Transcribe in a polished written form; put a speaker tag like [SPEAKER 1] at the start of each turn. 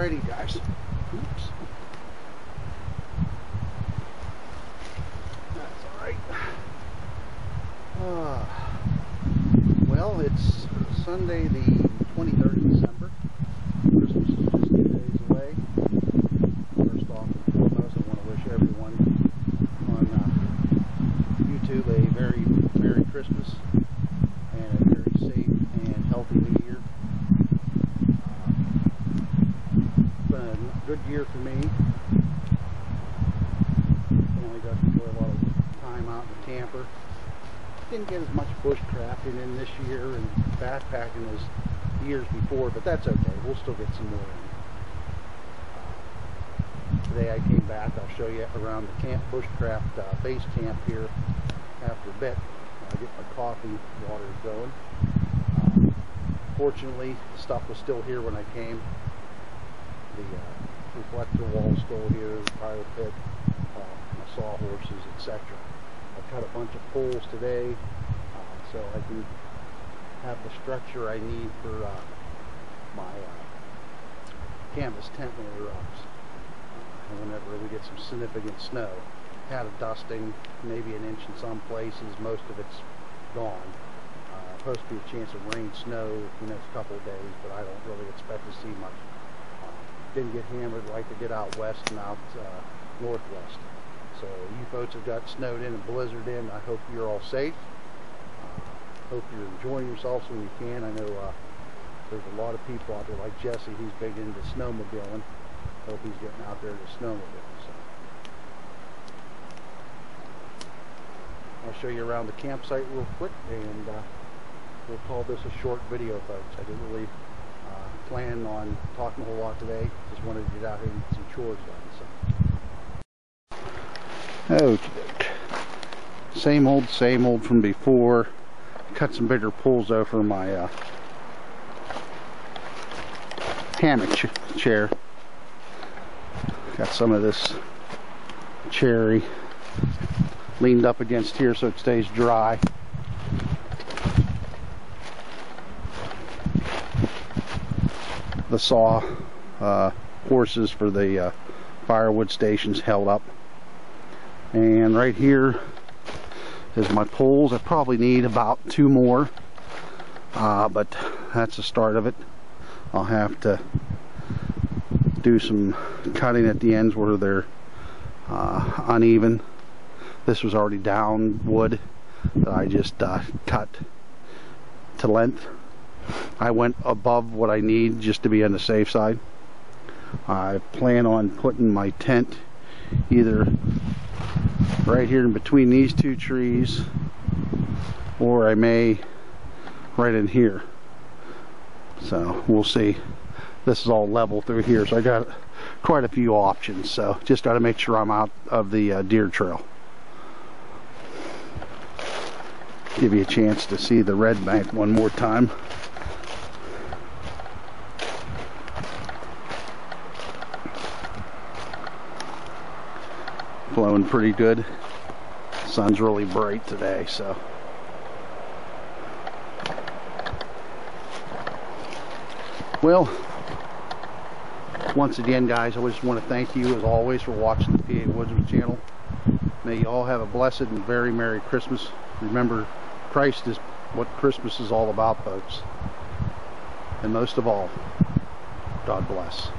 [SPEAKER 1] Alrighty guys. Oops. That's alright. Well, it's Sunday the 23rd of December. Christmas is just 2 days away. First off and foremost, I want to wish everyone on YouTube a very Merry Christmas and a very safe and healthy New Year. It's been a good year for me. Family got to enjoy a lot of time out in the camper. Didn't get as much bushcrafting in this year and backpacking as years before, but that's okay. We'll still get some more in. Today I came back. I'll show you around the camp, Bushcraft base camp here after a bit. I'll get my coffee water going. Fortunately, the stuff was still here when I came. The reflector wall is still here, the fire pit, my sawhorses, etc. I cut a bunch of poles today so I can have the structure I need for my canvas tent when it erupts. And whenever we get some significant snow. Had a dusting, maybe an inch in some places, most of it's gone. Supposed to be a chance of rain, snow the next couple of days, but I don't really expect to see much. Didn't get hammered like they did out west and out northwest. So you folks have got snowed in and blizzard in. I hope you're all safe. Hope you're enjoying yourselves when you can. I know there's a lot of people out there like Jesse. He's big into snowmobiling. Hope he's getting out there to snowmobile. So I'll show you around the campsite real quick, and we'll call this a short video, folks. I didn't really plan on talking a whole lot today. Just wanted to get out here and get some chores done. So. Okay. Same old from before. Cut some bigger poles over my hammock chair. Got some of this cherry leaned up against here so it stays dry. The saw horses for the firewood stations held up. And right here is my poles. I probably need about 2 more, but that's the start of it. I'll have to do some cutting at the ends where they're uneven. This was already down wood that I just cut to length. I went above what I need just to be on the safe side. I plan on putting my tent either right here in between these 2 trees, or I may right in here. So we'll see. This is all level through here, so I got quite a few options. So just got to make sure I'm out of the deer trail. Give you a chance to see the red bank one more time. Flowing pretty good. Sun's really bright today, so. Well, once again, guys, I just want to thank you as always for watching the PA Woodsman channel. May you all have a blessed and very Merry Christmas. Remember, Christ is what Christmas is all about, folks. And most of all, God bless.